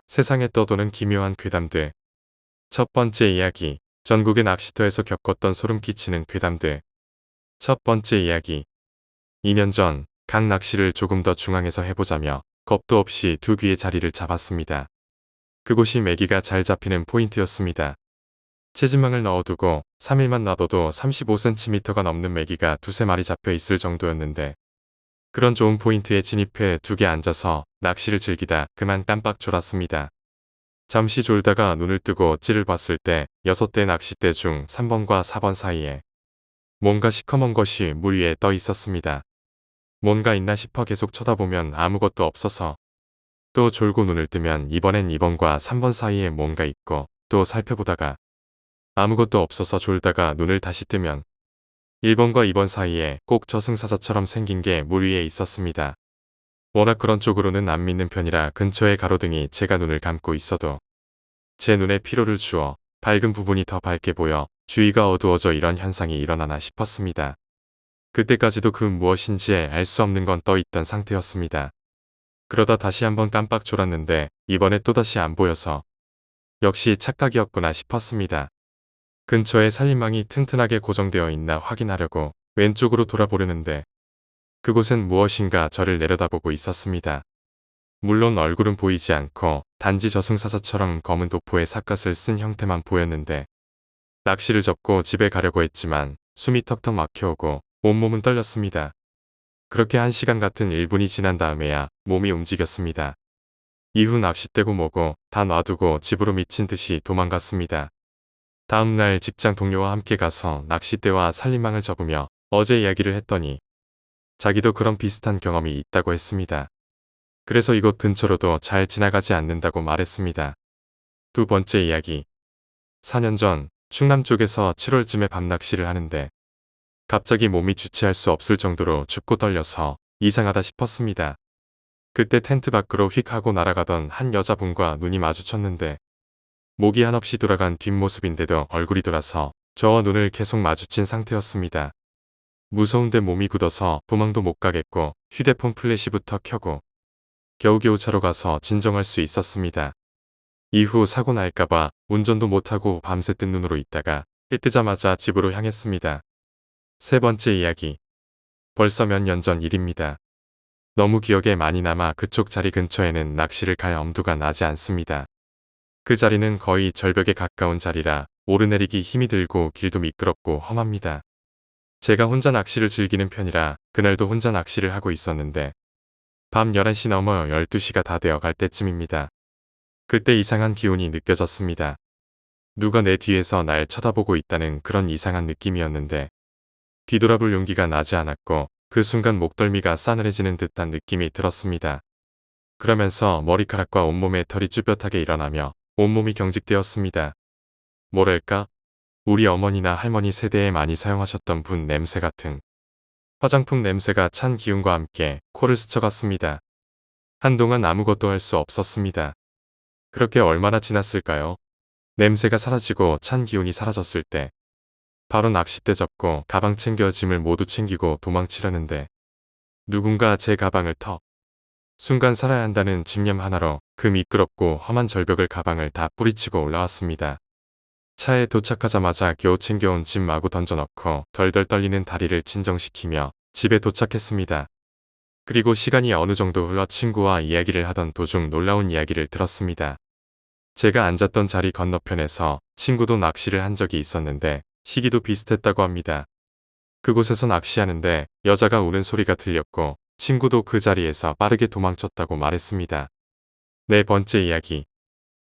세상에 떠도는 기묘한 괴담들. 첫 번째 이야기. 전국의 낚시터에서 겪었던 소름 끼치는 괴담들. 첫 번째 이야기. 2년 전, 강 낚시를 조금 더 중앙에서 해보자며 겁도 없이 두 귀의 자리를 잡았습니다. 그곳이 메기가 잘 잡히는 포인트였습니다. 채집망을 넣어두고 3일만 놔둬도 35cm가 넘는 메기가 두세 마리 잡혀 있을 정도였는데, 그런 좋은 포인트에 진입해 두 개 앉아서 낚시를 즐기다 그만 깜빡 졸았습니다. 잠시 졸다가 눈을 뜨고 찌를 봤을 때 6대 낚싯대 중 3번과 4번 사이에 뭔가 시커먼 것이 물 위에 떠 있었습니다. 뭔가 있나 싶어 계속 쳐다보면 아무것도 없어서, 또 졸고 눈을 뜨면 이번엔 2번과 3번 사이에 뭔가 있고, 또 살펴보다가 아무것도 없어서 졸다가 눈을 다시 뜨면 1번과 2번 사이에 꼭 저승사자처럼 생긴 게 물 위에 있었습니다. 워낙 그런 쪽으로는 안 믿는 편이라 근처에 가로등이 제가 눈을 감고 있어도 제 눈에 피로를 주어 밝은 부분이 더 밝게 보여 주위가 어두워져 이런 현상이 일어나나 싶었습니다. 그때까지도 그 무엇인지에 알 수 없는 건 떠 있던 상태였습니다. 그러다 다시 한번 깜빡 졸았는데 이번에 또다시 안 보여서 역시 착각이었구나 싶었습니다. 근처에 살림망이 튼튼하게 고정되어 있나 확인하려고 왼쪽으로 돌아보려는데 그곳엔 무엇인가 저를 내려다보고 있었습니다. 물론 얼굴은 보이지 않고 단지 저승사자처럼 검은 도포에 삿갓을 쓴 형태만 보였는데, 낚시를 접고 집에 가려고 했지만 숨이 턱턱 막혀오고 온몸은 떨렸습니다. 그렇게 1시간 같은 1분이 지난 다음에야 몸이 움직였습니다. 이후 낚싯대고 뭐고 다 놔두고 집으로 미친 듯이 도망갔습니다. 다음날 직장 동료와 함께 가서 낚싯대와 살림망을 접으며 어제 이야기를 했더니 자기도 그런 비슷한 경험이 있다고 했습니다. 그래서 이곳 근처로도 잘 지나가지 않는다고 말했습니다. 두 번째 이야기. 4년 전 충남 쪽에서 7월쯤에 밤낚시를 하는데 갑자기 몸이 주체할 수 없을 정도로 춥고 떨려서 이상하다 싶었습니다. 그때 텐트 밖으로 휙 하고 날아가던 한 여자분과 눈이 마주쳤는데, 목이 한없이 돌아간 뒷모습인데도 얼굴이 돌아서 저와 눈을 계속 마주친 상태였습니다. 무서운데 몸이 굳어서 도망도 못 가겠고 휴대폰 플래시부터 켜고 겨우겨우 차로 가서 진정할 수 있었습니다. 이후 사고 날까봐 운전도 못하고 밤새 뜬 눈으로 있다가 해 뜨자마자 집으로 향했습니다. 세 번째 이야기. 벌써 몇 년 전 일입니다. 너무 기억에 많이 남아 그쪽 자리 근처에는 낚시를 갈 엄두가 나지 않습니다. 그 자리는 거의 절벽에 가까운 자리라 오르내리기 힘이 들고 길도 미끄럽고 험합니다. 제가 혼자 낚시를 즐기는 편이라 그날도 혼자 낚시를 하고 있었는데 밤 11시 넘어 12시가 다 되어 갈 때쯤입니다. 그때 이상한 기운이 느껴졌습니다. 누가 내 뒤에서 날 쳐다보고 있다는 그런 이상한 느낌이었는데 뒤돌아볼 용기가 나지 않았고 그 순간 목덜미가 싸늘해지는 듯한 느낌이 들었습니다. 그러면서 머리카락과 온몸에 털이 쭈뼛하게 일어나며 온몸이 경직되었습니다. 뭐랄까? 우리 어머니나 할머니 세대에 많이 사용하셨던 분 냄새 같은 화장품 냄새가 찬 기운과 함께 코를 스쳐갔습니다. 한동안 아무것도 할 수 없었습니다. 그렇게 얼마나 지났을까요? 냄새가 사라지고 찬 기운이 사라졌을 때 바로 낚싯대 접고 가방 챙겨 짐을 모두 챙기고 도망치려는데 누군가 제 가방을 턱. 순간 살아야 한다는 집념 하나로 그 미끄럽고 험한 절벽을 가방을 다 뿌리치고 올라왔습니다. 차에 도착하자마자 겨우 챙겨온 짐 마구 던져넣고 덜덜 떨리는 다리를 진정시키며 집에 도착했습니다. 그리고 시간이 어느 정도 흘러 친구와 이야기를 하던 도중 놀라운 이야기를 들었습니다. 제가 앉았던 자리 건너편에서 친구도 낚시를 한 적이 있었는데 시기도 비슷했다고 합니다. 그곳에서 낚시하는데 여자가 우는 소리가 들렸고 친구도 그 자리에서 빠르게 도망쳤다고 말했습니다. 네 번째 이야기.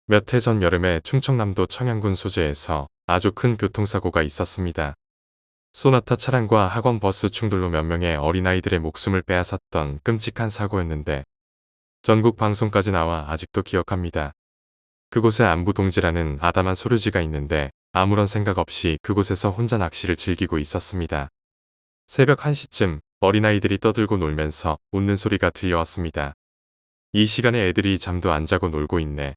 몇 해 전 여름에 충청남도 청양군 소재에서 아주 큰 교통사고가 있었습니다. 소나타 차량과 학원 버스 충돌로 몇 명의 어린아이들의 목숨을 빼앗았던 끔찍한 사고였는데 전국 방송까지 나와 아직도 기억합니다. 그곳에 안부동지라는 아담한 소류지가 있는데 아무런 생각 없이 그곳에서 혼자 낚시를 즐기고 있었습니다. 새벽 1시쯤 어린아이들이 떠들고 놀면서 웃는 소리가 들려왔습니다. 이 시간에 애들이 잠도 안 자고 놀고 있네.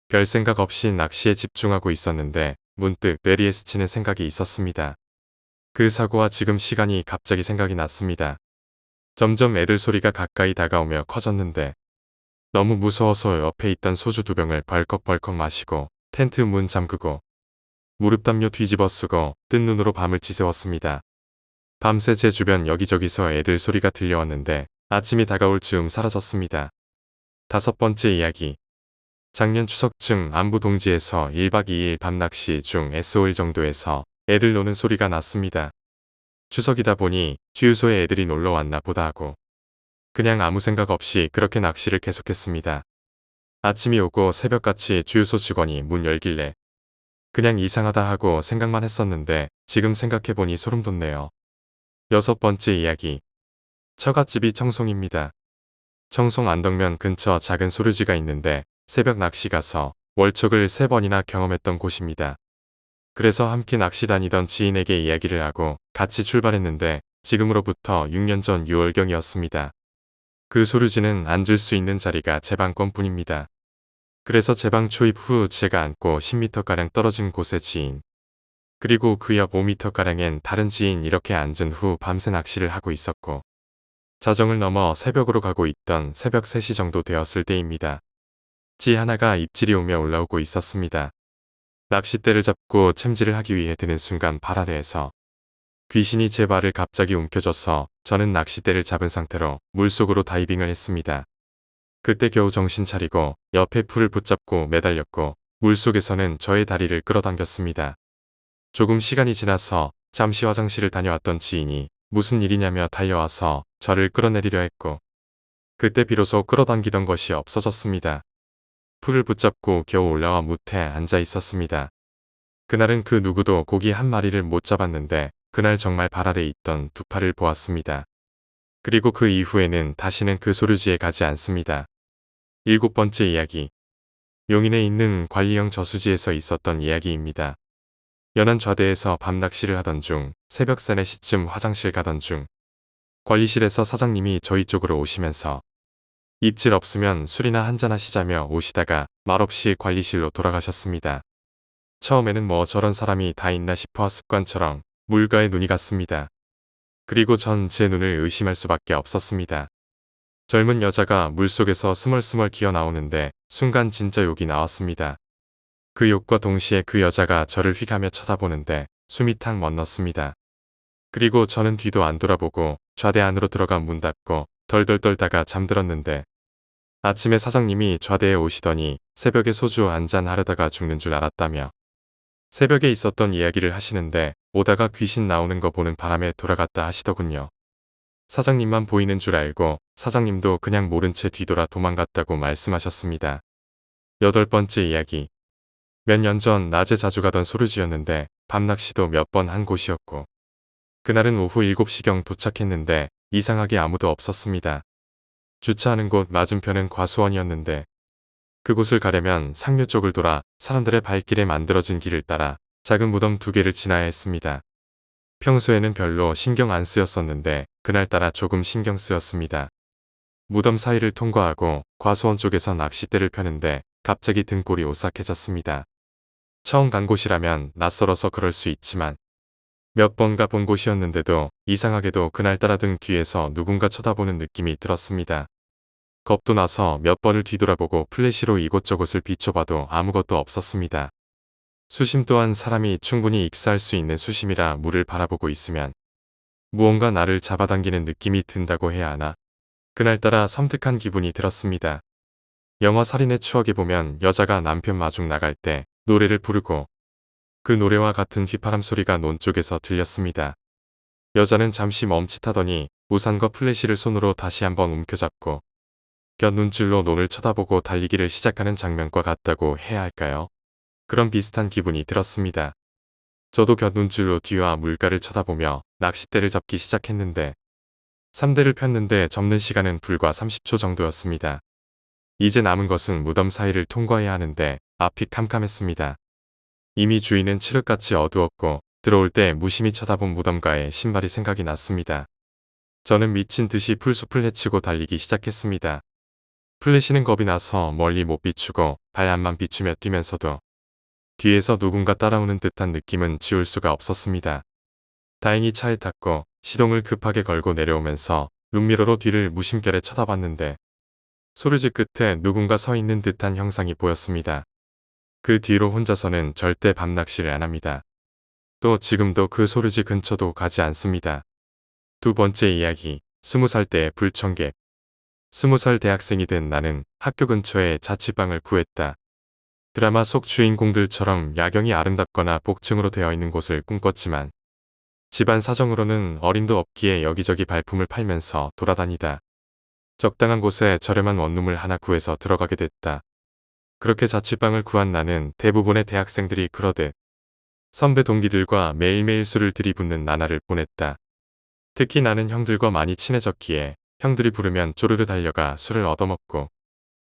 별 생각 없이 낚시에 집중하고 있었는데 문득 뇌리에 스치는 생각이 있었습니다. 그 사고와 지금 시간이 갑자기 생각이 났습니다. 점점 애들 소리가 가까이 다가오며 커졌는데 너무 무서워서 옆에 있던 소주 2병을 벌컥벌컥 마시고 텐트 문 잠그고 무릎 담요 뒤집어 쓰고 뜬 눈으로 밤을 지새웠습니다. 밤새 제 주변 여기저기서 애들 소리가 들려왔는데 아침이 다가올 즈음 사라졌습니다. 5번째 이야기. 작년 추석쯤 안부동지에서 1박 2일 밤낚시 중 SO일 정도에서 애들 노는 소리가 났습니다. 추석이다 보니 주유소에 애들이 놀러 왔나 보다 하고 그냥 아무 생각 없이 그렇게 낚시를 계속했습니다. 아침이 오고 새벽같이 주유소 직원이 문 열길래 그냥 이상하다 하고 생각만 했었는데 지금 생각해보니 소름 돋네요. 6번째 이야기. 처갓집이 청송입니다. 청송 안덕면 근처 작은 소류지가 있는데 새벽 낚시 가서 월척을 3번이나 경험했던 곳입니다. 그래서 함께 낚시 다니던 지인에게 이야기를 하고 같이 출발했는데 지금으로부터 6년 전 6월경이었습니다. 그 소류지는 앉을 수 있는 자리가 제 방권뿐입니다. 그래서 제 방 초입 후 제가 앉고 10m가량 떨어진 곳에 지인, 그리고 그 옆 5m가량엔 다른 지인 이렇게 앉은 후 밤새 낚시를 하고 있었고 자정을 넘어 새벽으로 가고 있던 새벽 3시 정도 되었을 때입니다. 쥐 하나가 입질이 오며 올라오고 있었습니다. 낚싯대를 잡고 챔질을 하기 위해 드는 순간 발 아래에서 귀신이 제 발을 갑자기 움켜줘서 저는 낚싯대를 잡은 상태로 물속으로 다이빙을 했습니다. 그때 겨우 정신 차리고 옆에 풀을 붙잡고 매달렸고 물속에서는 저의 다리를 끌어당겼습니다. 조금 시간이 지나서 잠시 화장실을 다녀왔던 지인이 무슨 일이냐며 달려와서 저를 끌어내리려 했고 그때 비로소 끌어당기던 것이 없어졌습니다. 풀을 붙잡고 겨우 올라와 무태 앉아 있었습니다. 그날은 그 누구도 고기 한 마리를 못 잡았는데 그날 정말 발 아래 있던 2팔을 보았습니다. 그리고 그 이후에는 다시는 그 소류지에 가지 않습니다. 7번째 이야기. 용인에 있는 관리형 저수지에서 있었던 이야기입니다. 연안 좌대에서 밤낚시를 하던 중 새벽 3, 4시쯤 화장실 가던 중 관리실에서 사장님이 저희 쪽으로 오시면서 입질 없으면 술이나 한잔 하시자며 오시다가 말없이 관리실로 돌아가셨습니다. 처음에는 뭐 저런 사람이 다 있나 싶어 습관처럼 물가에 눈이 갔습니다. 그리고 전 제 눈을 의심할 수밖에 없었습니다. 젊은 여자가 물속에서 스멀스멀 기어 나오는데 순간 진짜 욕이 나왔습니다. 그 욕과 동시에 그 여자가 저를 휙하며 쳐다보는데 숨이 탁 멎었습니다. 그리고 저는 뒤도 안 돌아보고 좌대 안으로 들어가 문 닫고 덜덜 떨다가 잠들었는데 아침에 사장님이 좌대에 오시더니 새벽에 소주 한 잔 하려다가 죽는 줄 알았다며 새벽에 있었던 이야기를 하시는데 오다가 귀신 나오는 거 보는 바람에 돌아갔다 하시더군요. 사장님만 보이는 줄 알고 사장님도 그냥 모른 채 뒤돌아 도망갔다고 말씀하셨습니다. 8번째 이야기. 몇 년 전 낮에 자주 가던 소류지였는데 밤낚시도 몇 번 한 곳이었고 그날은 오후 7시경 도착했는데 이상하게 아무도 없었습니다. 주차하는 곳 맞은편은 과수원이었는데 그곳을 가려면 상류 쪽을 돌아 사람들의 발길에 만들어진 길을 따라 작은 무덤 2개를 지나야 했습니다. 평소에는 별로 신경 안 쓰였었는데 그날따라 조금 신경 쓰였습니다. 무덤 사이를 통과하고 과수원 쪽에서 낚싯대를 펴는데 갑자기 등골이 오싹해졌습니다. 처음 간 곳이라면 낯설어서 그럴 수 있지만 몇 번가 본 곳이었는데도 이상하게도 그날따라 등 뒤에서 누군가 쳐다보는 느낌이 들었습니다. 겁도 나서 몇 번을 뒤돌아보고 플래시로 이곳저곳을 비춰봐도 아무것도 없었습니다. 수심 또한 사람이 충분히 익사할 수 있는 수심이라 물을 바라보고 있으면 무언가 나를 잡아당기는 느낌이 든다고 해야 하나? 그날따라 섬뜩한 기분이 들었습니다. 영화 살인의 추억에 보면 여자가 남편 마중 나갈 때 노래를 부르고 그 노래와 같은 휘파람 소리가 논 쪽에서 들렸습니다. 여자는 잠시 멈칫하더니 우산과 플래시를 손으로 다시 한번 움켜잡고 곁 눈질로 논을 쳐다보고 달리기를 시작하는 장면과 같다고 해야 할까요? 그런 비슷한 기분이 들었습니다. 저도 곁 눈질로 뒤와 물가를 쳐다보며 낚싯대를 잡기 시작했는데 3대를 폈는데 접는 시간은 불과 30초 정도였습니다. 이제 남은 것은 무덤 사이를 통과해야 하는데 앞이 캄캄했습니다. 이미 주위는 칠흑같이 어두웠고 들어올 때 무심히 쳐다본 무덤가에 신발이 생각이 났습니다. 저는 미친 듯이 풀숲을 헤치고 달리기 시작했습니다. 플래시는 겁이 나서 멀리 못 비추고 발 앞만 비추며 뛰면서도 뒤에서 누군가 따라오는 듯한 느낌은 지울 수가 없었습니다. 다행히 차에 탔고 시동을 급하게 걸고 내려오면서 룸미러로 뒤를 무심결에 쳐다봤는데 소리지 끝에 누군가 서 있는 듯한 형상이 보였습니다. 그 뒤로 혼자서는 절대 밤낚시를 안 합니다. 또 지금도 그 소리지 근처도 가지 않습니다. 두 번째 이야기, 20살 때의 불청객. 20살 대학생이 된 나는 학교 근처에 자취방을 구했다. 드라마 속 주인공들처럼 야경이 아름답거나 복층으로 되어 있는 곳을 꿈꿨지만 집안 사정으로는 어림도 없기에 여기저기 발품을 팔면서 돌아다니다 적당한 곳에 저렴한 원룸을 하나 구해서 들어가게 됐다. 그렇게 자취방을 구한 나는 대부분의 대학생들이 그러듯 선배 동기들과 매일매일 술을 들이붓는 나날을 보냈다. 특히 나는 형들과 많이 친해졌기에 형들이 부르면 쪼르르 달려가 술을 얻어먹고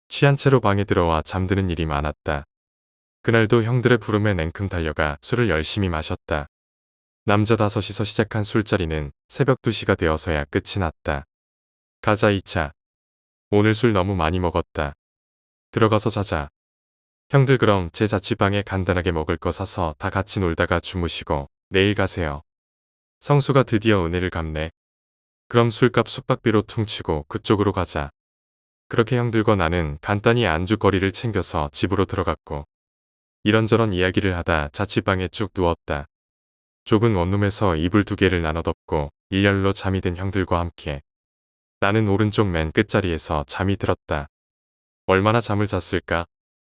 취한 채로 방에 들어와 잠드는 일이 많았다. 그날도 형들의 부름에 냉큼 달려가 술을 열심히 마셨다. 남자 5이서 시작한 술자리는 새벽 2시가 되어서야 끝이 났다. 가자 2차. 오늘 술 너무 많이 먹었다. 들어가서 자자. 형들 그럼 제 자취방에 간단하게 먹을 거 사서 다 같이 놀다가 주무시고 내일 가세요. 성수가 드디어 은혜를 갚네. 그럼 술값 숙박비로 퉁치고 그쪽으로 가자. 그렇게 형들과 나는 간단히 안주거리를 챙겨서 집으로 들어갔고 이런저런 이야기를 하다 자취방에 쭉 누웠다. 좁은 원룸에서 이불 2개를 나눠 덮고 일렬로 잠이 든 형들과 함께 나는 오른쪽 맨 끝자리에서 잠이 들었다. 얼마나 잠을 잤을까?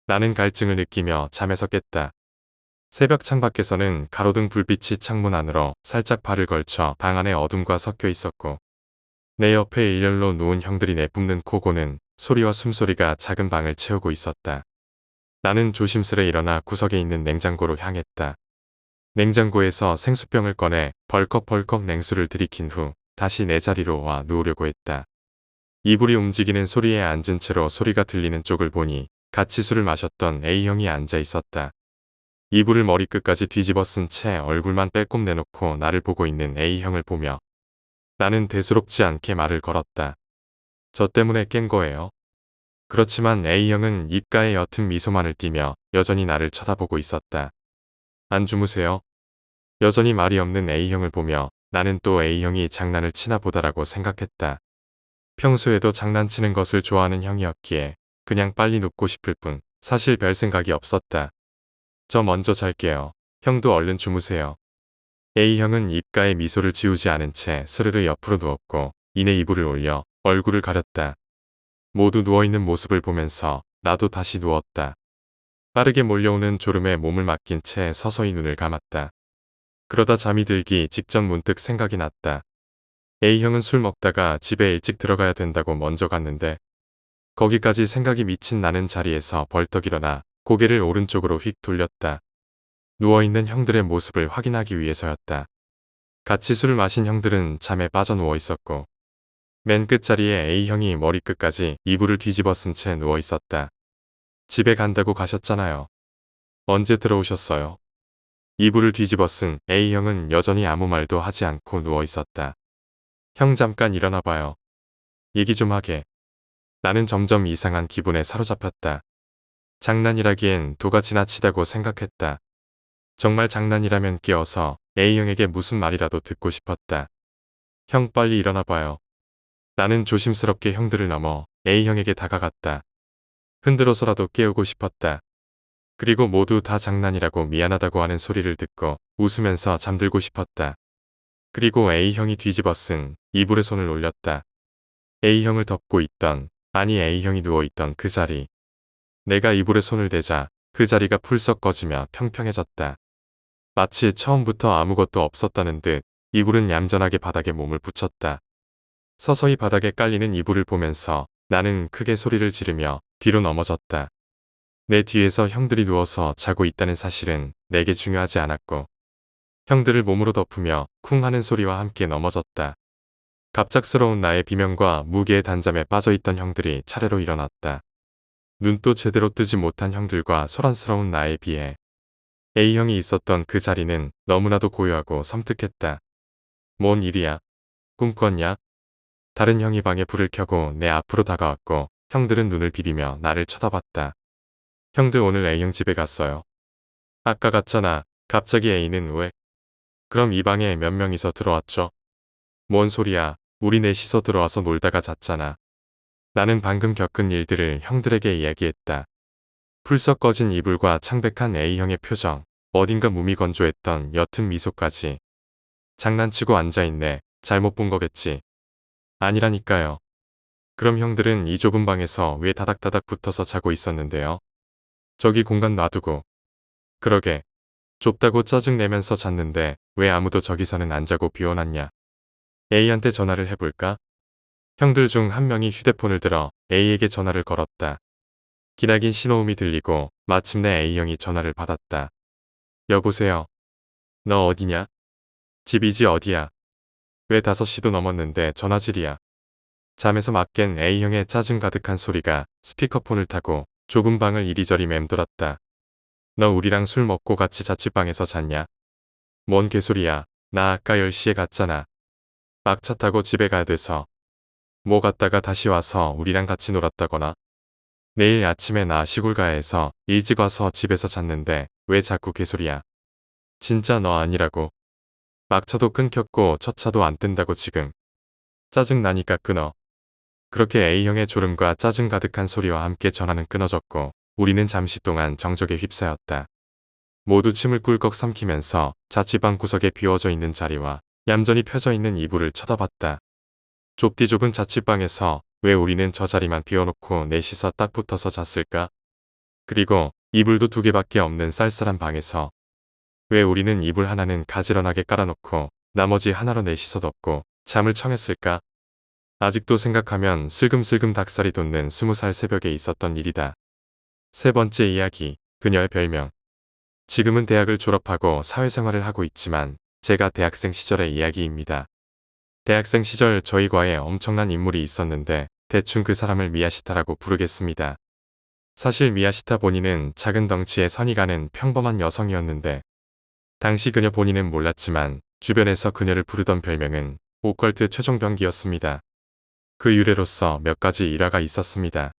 나는 갈증을 느끼며 잠에서 깼다. 새벽 창밖에서는 가로등 불빛이 창문 안으로 살짝 발을 걸쳐 방 안의 어둠과 섞여 있었고 내 옆에 일렬로 누운 형들이 내뿜는 코 고는 소리와 숨소리가 작은 방을 채우고 있었다. 나는 조심스레 일어나 구석에 있는 냉장고로 향했다. 냉장고에서 생수병을 꺼내 벌컥벌컥 냉수를 들이킨 후 다시 내 자리로 와 누우려고 했다. 이불이 움직이는 소리에 앉은 채로 소리가 들리는 쪽을 보니 같이 술을 마셨던 A형이 앉아 있었다. 이불을 머리끝까지 뒤집어 쓴 채 얼굴만 빼꼼 내놓고 나를 보고 있는 A형을 보며 나는 대수롭지 않게 말을 걸었다. 저 때문에 깬 거예요. 그렇지만 A형은 입가에 옅은 미소만을 띠며 여전히 나를 쳐다보고 있었다. 안 주무세요? 여전히 말이 없는 A형을 보며 나는 또 A형이 장난을 치나 보다라고 생각했다. 평소에도 장난치는 것을 좋아하는 형이었기에 그냥 빨리 눕고 싶을 뿐 사실 별 생각이 없었다. 저 먼저 잘게요. 형도 얼른 주무세요. A형은 입가에 미소를 지우지 않은 채 스르르 옆으로 누웠고 이내 이불을 올려 얼굴을 가렸다. 모두 누워있는 모습을 보면서 나도 다시 누웠다. 빠르게 몰려오는 졸음에 몸을 맡긴 채 서서히 눈을 감았다. 그러다 잠이 들기 직전 문득 생각이 났다. A형은 술 먹다가 집에 일찍 들어가야 된다고 먼저 갔는데 거기까지 생각이 미친 나는 자리에서 벌떡 일어나 고개를 오른쪽으로 휙 돌렸다. 누워있는 형들의 모습을 확인하기 위해서였다. 같이 술을 마신 형들은 잠에 빠져 누워 있었고 맨 끝자리에 A형이 머리끝까지 이불을 뒤집어 쓴 채 누워 있었다. 집에 간다고 가셨잖아요. 언제 들어오셨어요? 이불을 뒤집어 쓴 A형은 여전히 아무 말도 하지 않고 누워 있었다. 형 잠깐 일어나 봐요. 얘기 좀 하게. 나는 점점 이상한 기분에 사로잡혔다. 장난이라기엔 도가 지나치다고 생각했다. 정말 장난이라면 깨어서 A형에게 무슨 말이라도 듣고 싶었다. 형 빨리 일어나 봐요. 나는 조심스럽게 형들을 넘어 A형에게 다가갔다. 흔들어서라도 깨우고 싶었다. 그리고 모두 다 장난이라고 미안하다고 하는 소리를 듣고 웃으면서 잠들고 싶었다. 그리고 A형이 뒤집어 쓴 이불에 손을 올렸다. A형을 덮고 있던, 아니 A형이 누워있던 그 자리. 내가 이불에 손을 대자 그 자리가 풀썩 꺼지며 평평해졌다. 마치 처음부터 아무것도 없었다는 듯 이불은 얌전하게 바닥에 몸을 붙였다. 서서히 바닥에 깔리는 이불을 보면서 나는 크게 소리를 지르며 뒤로 넘어졌다. 내 뒤에서 형들이 누워서 자고 있다는 사실은 내게 중요하지 않았고 형들을 몸으로 덮으며 쿵 하는 소리와 함께 넘어졌다. 갑작스러운 나의 비명과 무게의 단잠에 빠져있던 형들이 차례로 일어났다. 눈도 제대로 뜨지 못한 형들과 소란스러운 나에 비해 A형이 있었던 그 자리는 너무나도 고요하고 섬뜩했다. 뭔 일이야? 꿈꿨냐? 다른 형이 방에 불을 켜고 내 앞으로 다가왔고 형들은 눈을 비비며 나를 쳐다봤다. 형들 오늘 A형 집에 갔어요. 아까 갔잖아. 갑자기 A는 왜? 그럼 이 방에 몇 명이서 들어왔죠? 뭔 소리야. 우리 넷이서 들어와서 놀다가 잤잖아. 나는 방금 겪은 일들을 형들에게 이야기했다. 풀썩 꺼진 이불과 창백한 A형의 표정, 어딘가 무미건조했던 옅은 미소까지. 장난치고 앉아있네. 잘못 본 거겠지. 아니라니까요. 그럼 형들은 이 좁은 방에서 왜 다닥다닥 붙어서 자고 있었는데요? 저기 공간 놔두고. 그러게. 좁다고 짜증내면서 잤는데 왜 아무도 저기서는 안 자고 비워놨냐. A한테 전화를 해볼까? 형들 중 한 명이 휴대폰을 들어 A에게 전화를 걸었다. 기나긴 신호음이 들리고 마침내 A형이 전화를 받았다. 여보세요. 너 어디냐? 집이지 어디야? 왜 5시도 넘었는데 전화질이야? 잠에서 막 깬 A형의 짜증 가득한 소리가 스피커폰을 타고 좁은 방을 이리저리 맴돌았다. 너 우리랑 술 먹고 같이 자취방에서 잤냐? 뭔 개소리야. 나 아까 10시에 갔잖아. 막차 타고 집에 가야 돼서. 뭐 갔다가 다시 와서 우리랑 같이 놀았다거나. 내일 아침에 나 시골 가야 해서 일찍 와서 집에서 잤는데 왜 자꾸 개소리야. 진짜 너 아니라고. 막차도 끊겼고 첫 차도 안 뜬다고 지금. 짜증 나니까 끊어. 그렇게 A형의 졸음과 짜증 가득한 소리와 함께 전화는 끊어졌고 우리는 잠시 동안 정적에 휩싸였다. 모두 침을 꿀꺽 삼키면서 자취방 구석에 비워져 있는 자리와 얌전히 펴져 있는 이불을 쳐다봤다. 좁디 좁은 자취방에서 왜 우리는 저 자리만 비워놓고 넷이서 딱 붙어서 잤을까? 그리고 이불도 2개밖에 없는 쌀쌀한 방에서 왜 우리는 이불 하나는 가지런하게 깔아놓고 나머지 하나로 넷이서 덮고 잠을 청했을까? 아직도 생각하면 슬금슬금 닭살이 돋는 20살 새벽에 있었던 일이다. 세 번째 이야기, 그녀의 별명. 지금은 대학을 졸업하고 사회생활을 하고 있지만 제가 대학생 시절의 이야기입니다. 대학생 시절 저희 과에 엄청난 인물이 있었는데 대충 그 사람을 미야시타라고 부르겠습니다. 사실 미야시타 본인은 작은 덩치에 선이 가는 평범한 여성이었는데 당시 그녀 본인은 몰랐지만 주변에서 그녀를 부르던 별명은 오컬트 최종병기였습니다. 그 유래로서 몇 가지 일화가 있었습니다.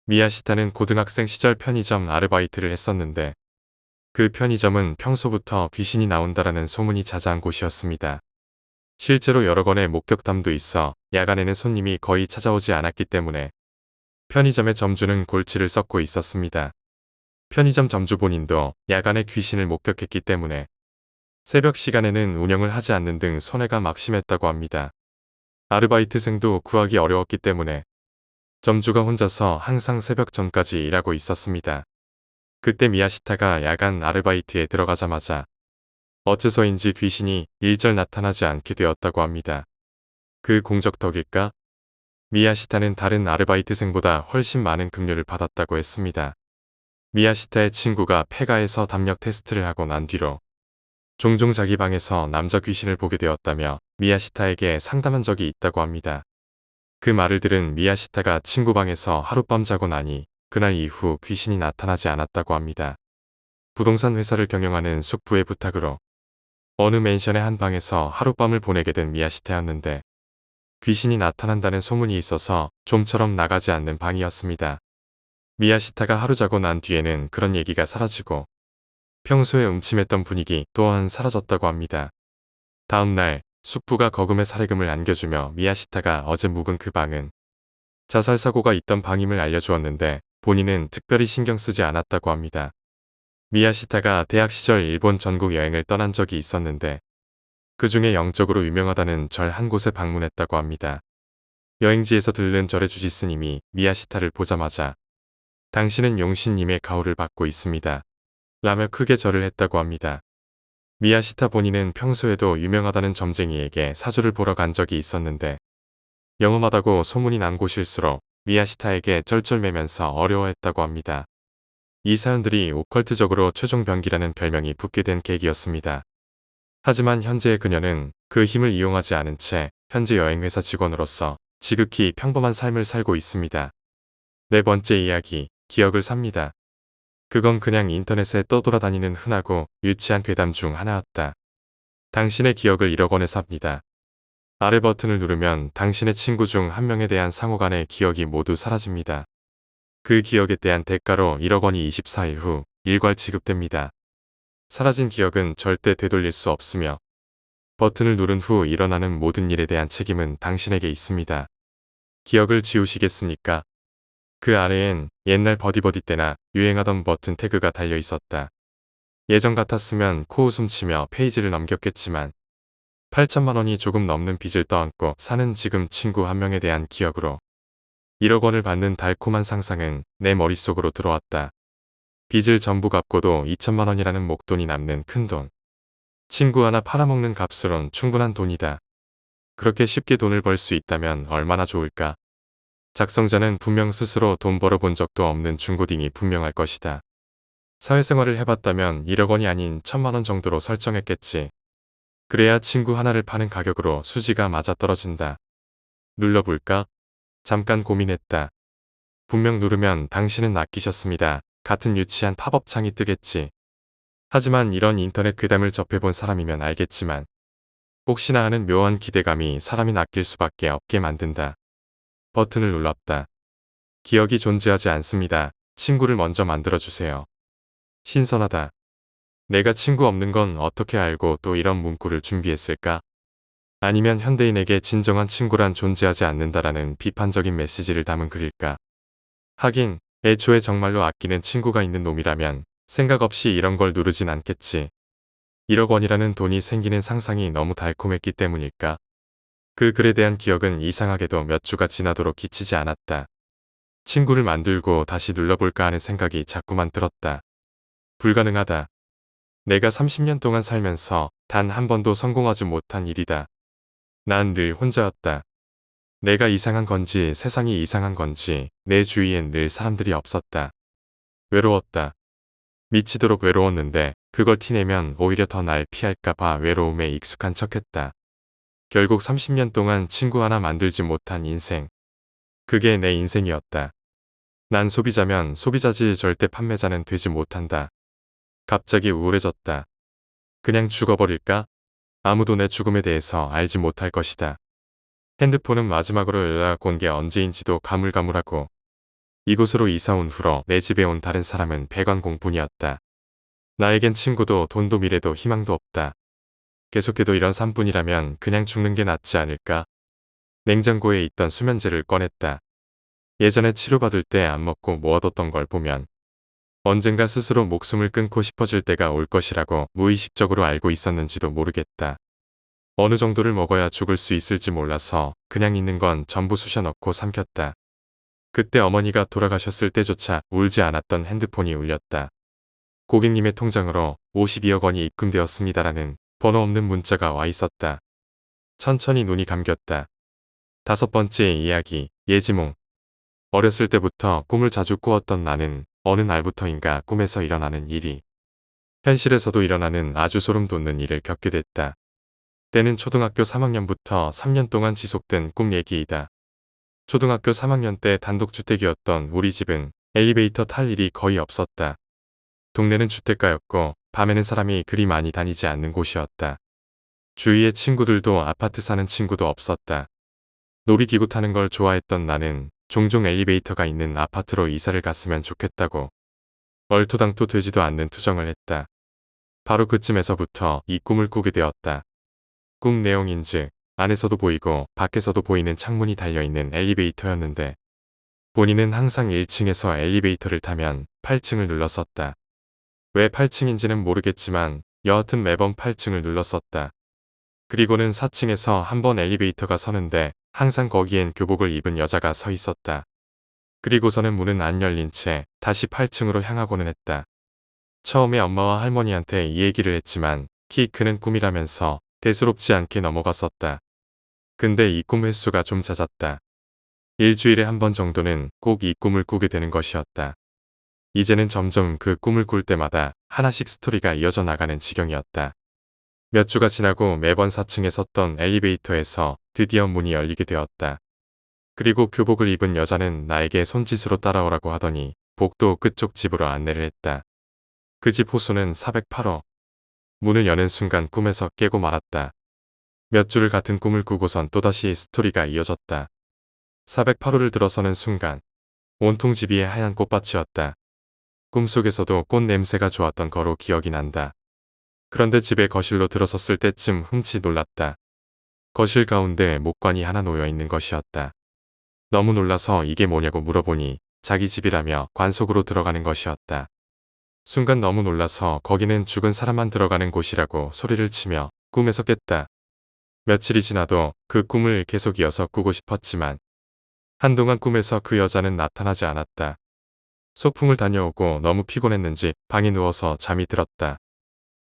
미야시타는 고등학생 시절 편의점 아르바이트를 했었는데 그 편의점은 평소부터 귀신이 나온다라는 소문이 자자한 곳이었습니다. 실제로 여러 건의 목격담도 있어 야간에는 손님이 거의 찾아오지 않았기 때문에 편의점의 점주는 골치를 썩고 있었습니다. 편의점 점주 본인도 야간에 귀신을 목격했기 때문에 새벽 시간에는 운영을 하지 않는 등 손해가 막심했다고 합니다. 아르바이트생도 구하기 어려웠기 때문에 점주가 혼자서 항상 새벽 전까지 일하고 있었습니다. 그때 미야시타가 야간 아르바이트에 들어가자마자 어째서인지 귀신이 일절 나타나지 않게 되었다고 합니다. 그 공적 덕일까? 미야시타는 다른 아르바이트생보다 훨씬 많은 급료를 받았다고 했습니다. 미야시타의 친구가 폐가에서 담력 테스트를 하고 난 뒤로 종종 자기 방에서 남자 귀신을 보게 되었다며 미야시타에게 상담한 적이 있다고 합니다. 그 말을 들은 미야시타가 친구 방에서 하룻밤 자고 나니 그날 이후 귀신이 나타나지 않았다고 합니다. 부동산 회사를 경영하는 숙부의 부탁으로 어느 맨션의 한 방에서 하룻밤을 보내게 된 미야시타였는데 귀신이 나타난다는 소문이 있어서 좀처럼 나가지 않는 방이었습니다. 미야시타가 하루 자고 난 뒤에는 그런 얘기가 사라지고 평소에 음침했던 분위기 또한 사라졌다고 합니다. 다음 날 숙부가 거금의 사례금을 안겨주며 미야시타가 어제 묵은 그 방은 자살사고가 있던 방임을 알려주었는데 본인은 특별히 신경 쓰지 않았다고 합니다. 미야시타가 대학 시절 일본 전국 여행을 떠난 적이 있었는데 그 중에 영적으로 유명하다는 절 한 곳에 방문했다고 합니다. 여행지에서 들른 절의 주지스님이 미야시타를 보자마자 당신은 용신님의 가호를 받고 있습니다. 라며 크게 절을 했다고 합니다. 미야시타 본인은 평소에도 유명하다는 점쟁이에게 사주를 보러 간 적이 있었는데 영험하다고 소문이 난 곳일수록 미야시타에게 쩔쩔매면서 어려워했다고 합니다. 이 사연들이 오컬트적으로 최종병기라는 별명이 붙게 된 계기였습니다. 하지만 현재의 그녀는 그 힘을 이용하지 않은 채 현재 여행회사 직원으로서 지극히 평범한 삶을 살고 있습니다. 네 번째 이야기, 기억을 삽니다. 그건 그냥 인터넷에 떠돌아다니는 흔하고 유치한 괴담 중 하나였다. 당신의 기억을 1억 원에 삽니다. 아래 버튼을 누르면 당신의 친구 중 한 명에 대한 상호간의 기억이 모두 사라집니다. 그 기억에 대한 대가로 1억 원이 24일 후 일괄 지급됩니다. 사라진 기억은 절대 되돌릴 수 없으며 버튼을 누른 후 일어나는 모든 일에 대한 책임은 당신에게 있습니다. 기억을 지우시겠습니까? 그 아래엔 옛날 버디버디 때나 유행하던 버튼 태그가 달려 있었다. 예전 같았으면 코웃음 치며 페이지를 넘겼겠지만 8천만 원이 조금 넘는 빚을 떠안고 사는 지금 친구 한 명에 대한 기억으로 1억 원을 받는 달콤한 상상은 내 머릿속으로 들어왔다. 빚을 전부 갚고도 2천만 원이라는 목돈이 남는 큰돈. 친구 하나 팔아먹는 값으론 충분한 돈이다. 그렇게 쉽게 돈을 벌 수 있다면 얼마나 좋을까? 작성자는 분명 스스로 돈 벌어본 적도 없는 중고딩이 분명할 것이다. 사회생활을 해봤다면 1억 원이 아닌 1천만 원 정도로 설정했겠지. 그래야 친구 하나를 파는 가격으로 수지가 맞아떨어진다. 눌러볼까? 잠깐 고민했다. 분명 누르면 당신은 낚이셨습니다. 같은 유치한 팝업창이 뜨겠지. 하지만 이런 인터넷 괴담을 접해본 사람이면 알겠지만 혹시나 하는 묘한 기대감이 사람이 낚일 수밖에 없게 만든다. 버튼을 눌렀다. 기억이 존재하지 않습니다. 친구를 먼저 만들어주세요. 신선하다. 내가 친구 없는 건 어떻게 알고 또 이런 문구를 준비했을까? 아니면 현대인에게 진정한 친구란 존재하지 않는다라는 비판적인 메시지를 담은 글일까? 하긴 애초에 정말로 아끼는 친구가 있는 놈이라면 생각 없이 이런 걸 누르진 않겠지. 1억 원이라는 돈이 생기는 상상이 너무 달콤했기 때문일까? 그 글에 대한 기억은 이상하게도 몇 주가 지나도록 기치지 않았다. 친구를 만들고 다시 눌러볼까 하는 생각이 자꾸만 들었다. 불가능하다. 내가 30년 동안 살면서 단 한 번도 성공하지 못한 일이다. 난 늘 혼자였다. 내가 이상한 건지 세상이 이상한 건지 내 주위엔 늘 사람들이 없었다. 외로웠다. 미치도록 외로웠는데 그걸 티내면 오히려 더 날 피할까봐 외로움에 익숙한 척했다. 결국 30년 동안 친구 하나 만들지 못한 인생. 그게 내 인생이었다. 난 소비자면 소비자지 절대 판매자는 되지 못한다. 갑자기 우울해졌다. 그냥 죽어버릴까? 아무도 내 죽음에 대해서 알지 못할 것이다. 핸드폰은 마지막으로 연락 온 게 언제인지도 가물가물하고 이곳으로 이사 온 후로 내 집에 온 다른 사람은 배관공뿐이었다. 나에겐 친구도 돈도 미래도 희망도 없다. 계속해도 이런 삶뿐이라면 그냥 죽는 게 낫지 않을까? 냉장고에 있던 수면제를 꺼냈다. 예전에 치료받을 때 안 먹고 모아뒀던 걸 보면 언젠가 스스로 목숨을 끊고 싶어질 때가 올 것이라고 무의식적으로 알고 있었는지도 모르겠다. 어느 정도를 먹어야 죽을 수 있을지 몰라서 그냥 있는 건 전부 쑤셔 넣고 삼켰다. 그때 어머니가 돌아가셨을 때조차 울지 않았던 핸드폰이 울렸다. 고객님의 통장으로 52억 원이 입금되었습니다라는 번호 없는 문자가 와 있었다. 천천히 눈이 감겼다. 5번째 이야기, 예지몽. 어렸을 때부터 꿈을 자주 꾸었던 나는 어느 날부터인가 꿈에서 일어나는 일이 현실에서도 일어나는 아주 소름 돋는 일을 겪게 됐다. 때는 초등학교 3학년부터 3년 동안 지속된 꿈 얘기이다. 초등학교 3학년 때 단독주택이었던 우리 집은 엘리베이터 탈 일이 거의 없었다. 동네는 주택가였고 밤에는 사람이 그리 많이 다니지 않는 곳이었다. 주위에 친구들도 아파트 사는 친구도 없었다. 놀이기구 타는 걸 좋아했던 나는 종종 엘리베이터가 있는 아파트로 이사를 갔으면 좋겠다고 얼토당토 되지도 않는 투정을 했다. 바로 그쯤에서부터 이 꿈을 꾸게 되었다. 꿈 내용인즉 안에서도 보이고 밖에서도 보이는 창문이 달려있는 엘리베이터였는데 본인은 항상 1층에서 엘리베이터를 타면 8층을 눌렀었다. 왜 8층인지는 모르겠지만 여하튼 매번 8층을 눌렀었다. 그리고는 4층에서 한번 엘리베이터가 서는데 항상 거기엔 교복을 입은 여자가 서 있었다. 그리고서는 문은 안 열린 채 다시 8층으로 향하고는 했다. 처음에 엄마와 할머니한테 이 얘기를 했지만 키 크는 꿈이라면서 대수롭지 않게 넘어갔었다. 근데 이 꿈 횟수가 좀 잦았다. 일주일에 한 번 정도는 꼭 이 꿈을 꾸게 되는 것이었다. 이제는 점점 그 꿈을 꿀 때마다 하나씩 스토리가 이어져 나가는 지경이었다. 몇 주가 지나고 매번 4층에 섰던 엘리베이터에서 드디어 문이 열리게 되었다. 그리고 교복을 입은 여자는 나에게 손짓으로 따라오라고 하더니 복도 끝쪽 집으로 안내를 했다. 그 집 호수는 408호. 문을 여는 순간 꿈에서 깨고 말았다. 몇 주를 같은 꿈을 꾸고선 또다시 스토리가 이어졌다. 408호를 들어서는 순간 온통 집 위에 하얀 꽃밭이었다. 꿈속에서도 꽃 냄새가 좋았던 거로 기억이 난다. 그런데 집에 거실로 들어섰을 때쯤 흠칫 놀랐다. 거실 가운데 목관이 하나 놓여 있는 것이었다. 너무 놀라서 이게 뭐냐고 물어보니 자기 집이라며 관속으로 들어가는 것이었다. 순간 너무 놀라서 거기는 죽은 사람만 들어가는 곳이라고 소리를 치며 꿈에서 깼다. 며칠이 지나도 그 꿈을 계속 이어서 꾸고 싶었지만 한동안 꿈에서 그 여자는 나타나지 않았다. 소풍을 다녀오고 너무 피곤했는지 방에 누워서 잠이 들었다.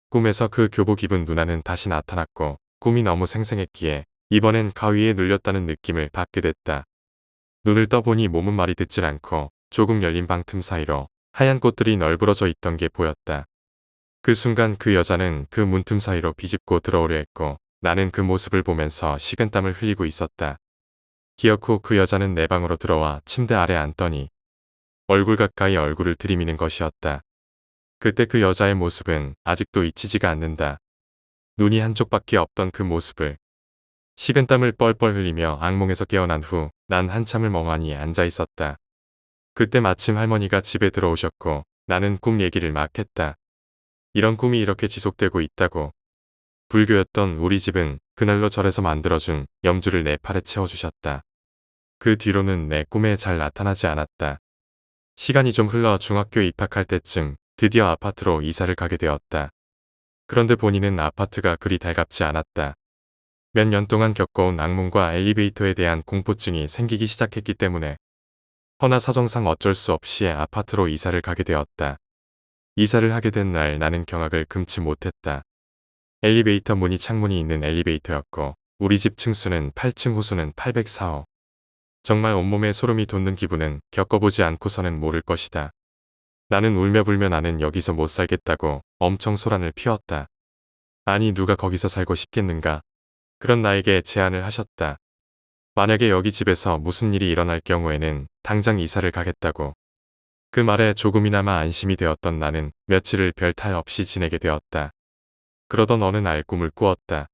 꿈에서 그 교복 입은 누나는 다시 나타났고 꿈이 너무 생생했기에 이번엔 가위에 눌렸다는 느낌을 받게 됐다. 눈을 떠보니 몸은 말이 듣질 않고 조금 열린 방 틈 사이로 하얀 꽃들이 널브러져 있던 게 보였다. 그 순간 그 여자는 그 문틈 사이로 비집고 들어오려 했고 나는 그 모습을 보면서 식은땀을 흘리고 있었다. 기억 후 그 여자는 내 방으로 들어와 침대 아래 앉더니 얼굴 가까이 얼굴을 들이미는 것이었다. 그때 그 여자의 모습은 아직도 잊히지가 않는다. 눈이 한쪽밖에 없던 그 모습을. 식은땀을 뻘뻘 흘리며 악몽에서 깨어난 후 난 한참을 멍하니 앉아 있었다. 그때 마침 할머니가 집에 들어오셨고 나는 꿈 얘기를 막 했다. 이런 꿈이 이렇게 지속되고 있다고. 불교였던 우리 집은 그날로 절에서 만들어준 염주를 내 팔에 채워주셨다. 그 뒤로는 내 꿈에 잘 나타나지 않았다. 시간이 좀 흘러 중학교에 입학할 때쯤 드디어 아파트로 이사를 가게 되었다. 그런데 본인은 아파트가 그리 달갑지 않았다. 몇 년 동안 겪어온 악몽과 엘리베이터에 대한 공포증이 생기기 시작했기 때문에 허나 사정상 어쩔 수 없이 아파트로 이사를 가게 되었다. 이사를 하게 된 날 나는 경악을 금치 못했다. 엘리베이터 문이 창문이 있는 엘리베이터였고 우리 집 층수는 8층 호수는 804호. 정말 온몸에 소름이 돋는 기분은 겪어보지 않고서는 모를 것이다. 나는 울며 불며 나는 여기서 못 살겠다고 엄청 소란을 피웠다. 아니 누가 거기서 살고 싶겠는가. 그런 나에게 제안을 하셨다. 만약에 여기 집에서 무슨 일이 일어날 경우에는 당장 이사를 가겠다고. 그 말에 조금이나마 안심이 되었던 나는 며칠을 별 탈 없이 지내게 되었다. 그러던 어느 날 꿈을 꾸었다.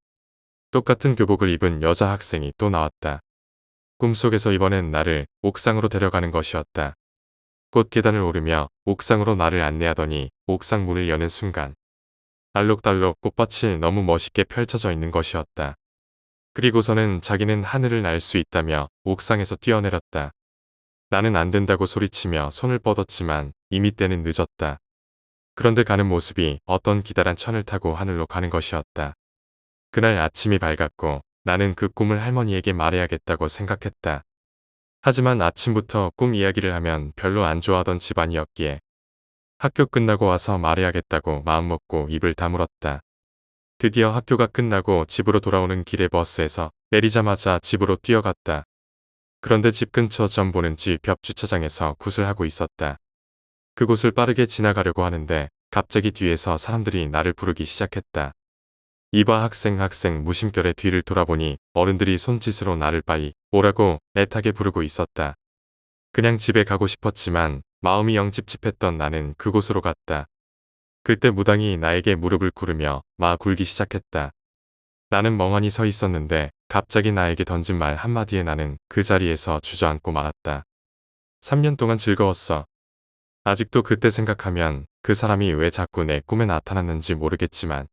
똑같은 교복을 입은 여자 학생이 또 나왔다. 꿈속에서 이번엔 나를 옥상으로 데려가는 것이었다. 꽃계단을 오르며 옥상으로 나를 안내하더니 옥상 문을 여는 순간 알록달록 꽃밭이 너무 멋있게 펼쳐져 있는 것이었다. 그리고서는 자기는 하늘을 날 수 있다며 옥상에서 뛰어내렸다. 나는 안 된다고 소리치며 손을 뻗었지만 이미 때는 늦었다. 그런데 가는 모습이 어떤 기다란 천을 타고 하늘로 가는 것이었다. 그날 아침이 밝았고 나는 그 꿈을 할머니에게 말해야겠다고 생각했다. 하지만 아침부터 꿈 이야기를 하면 별로 안 좋아하던 집안이었기에 학교 끝나고 와서 말해야겠다고 마음먹고 입을 다물었다. 드디어 학교가 끝나고 집으로 돌아오는 길에 버스에서 내리자마자 집으로 뛰어갔다. 그런데 집 근처 점 보는 집 옆 주차장에서 굿을 하고 있었다. 그곳을 빠르게 지나가려고 하는데 갑자기 뒤에서 사람들이 나를 부르기 시작했다. 이봐 학생 무심결에 뒤를 돌아보니 어른들이 손짓으로 나를 빨리 오라고 애타게 부르고 있었다. 그냥 집에 가고 싶었지만 마음이 영 찝찝했던 나는 그곳으로 갔다. 그때 무당이 나에게 무릎을 꿇으며 마 굴기 시작했다. 나는 멍하니 서 있었는데 갑자기 나에게 던진 말 한마디에 나는 그 자리에서 주저앉고 말았다. 3년 동안 즐거웠어. 아직도 그때 생각하면 그 사람이 왜 자꾸 내 꿈에 나타났는지 모르겠지만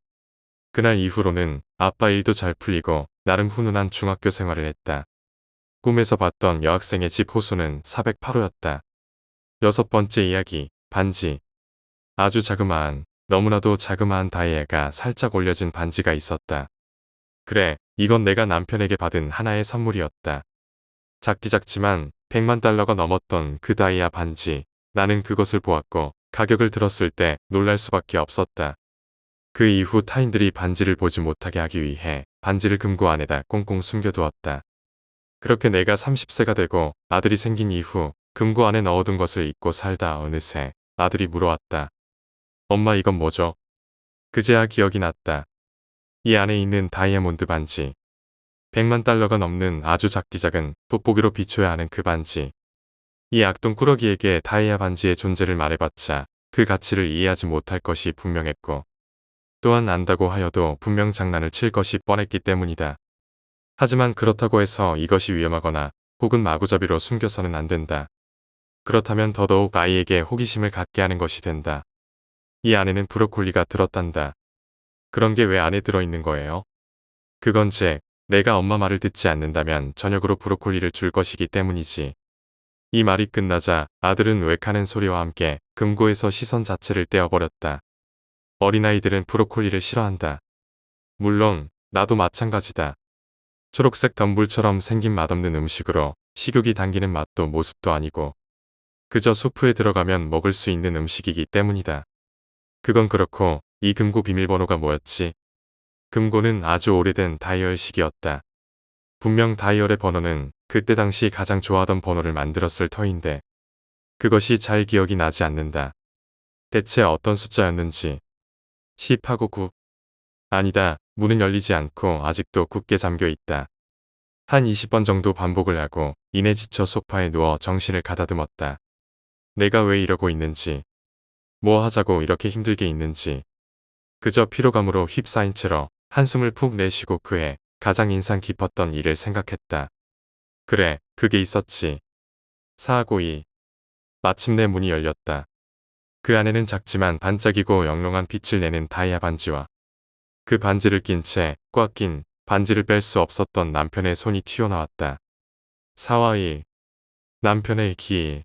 그날 이후로는 아빠 일도 잘 풀리고 나름 훈훈한 중학교 생활을 했다. 꿈에서 봤던 여학생의 집 호수는 408호였다. 6번째 이야기, 반지. 아주 자그마한, 너무나도 자그마한 다이애가 살짝 올려진 반지가 있었다. 그래, 이건 내가 남편에게 받은 하나의 선물이었다. 작디 작지만 100만 달러가 넘었던 그 다이아 반지. 나는 그것을 보았고 가격을 들었을 때 놀랄 수밖에 없었다. 그 이후 타인들이 반지를 보지 못하게 하기 위해 반지를 금고 안에다 꽁꽁 숨겨두었다. 그렇게 내가 30세가 되고 아들이 생긴 이후 금고 안에 넣어둔 것을 잊고 살다 어느새 아들이 물어왔다. 엄마 이건 뭐죠? 그제야 기억이 났다. 이 안에 있는 다이아몬드 반지. 100만 달러가 넘는 아주 작디 작은 돋보기로 비춰야 하는 그 반지. 이 악동꾸러기에게 다이아 반지의 존재를 말해봤자 그 가치를 이해하지 못할 것이 분명했고 또한 안다고 하여도 분명 장난을 칠 것이 뻔했기 때문이다. 하지만 그렇다고 해서 이것이 위험하거나 혹은 마구잡이로 숨겨서는 안 된다. 그렇다면 더더욱 아이에게 호기심을 갖게 하는 것이 된다. 이 안에는 브로콜리가 들었단다. 그런 게 왜 안에 들어있는 거예요? 그건 잭, 내가 엄마 말을 듣지 않는다면 저녁으로 브로콜리를 줄 것이기 때문이지. 이 말이 끝나자 아들은 웩하는 소리와 함께 금고에서 시선 자체를 떼어버렸다. 어린아이들은 브로콜리를 싫어한다. 물론 나도 마찬가지다. 초록색 덤불처럼 생긴 맛없는 음식으로 식욕이 당기는 맛도 모습도 아니고 그저 수프에 들어가면 먹을 수 있는 음식이기 때문이다. 그건 그렇고 이 금고 비밀번호가 뭐였지? 금고는 아주 오래된 다이얼식이었다. 분명 다이얼의 번호는 그때 당시 가장 좋아하던 번호를 만들었을 터인데 그것이 잘 기억이 나지 않는다. 대체 어떤 숫자였는지. 10하고 9. 아니다. 문은 열리지 않고 아직도 굳게 잠겨 있다. 한 20번 정도 반복을 하고 이내 지쳐 소파에 누워 정신을 가다듬었다. 내가 왜 이러고 있는지, 뭐 하자고 이렇게 힘들게 있는지. 그저 피로감으로 휩싸인 채로 한숨을 푹 내쉬고 그해 가장 인상 깊었던 일을 생각했다. 그래, 그게 있었지. 4하고 2. 마침내 문이 열렸다. 그 안에는 작지만 반짝이고 영롱한 빛을 내는 다이아 반지와 그 반지를 낀 채 꽉 낀 반지를 뺄 수 없었던 남편의 손이 튀어나왔다. 4와 1. 남편의 기.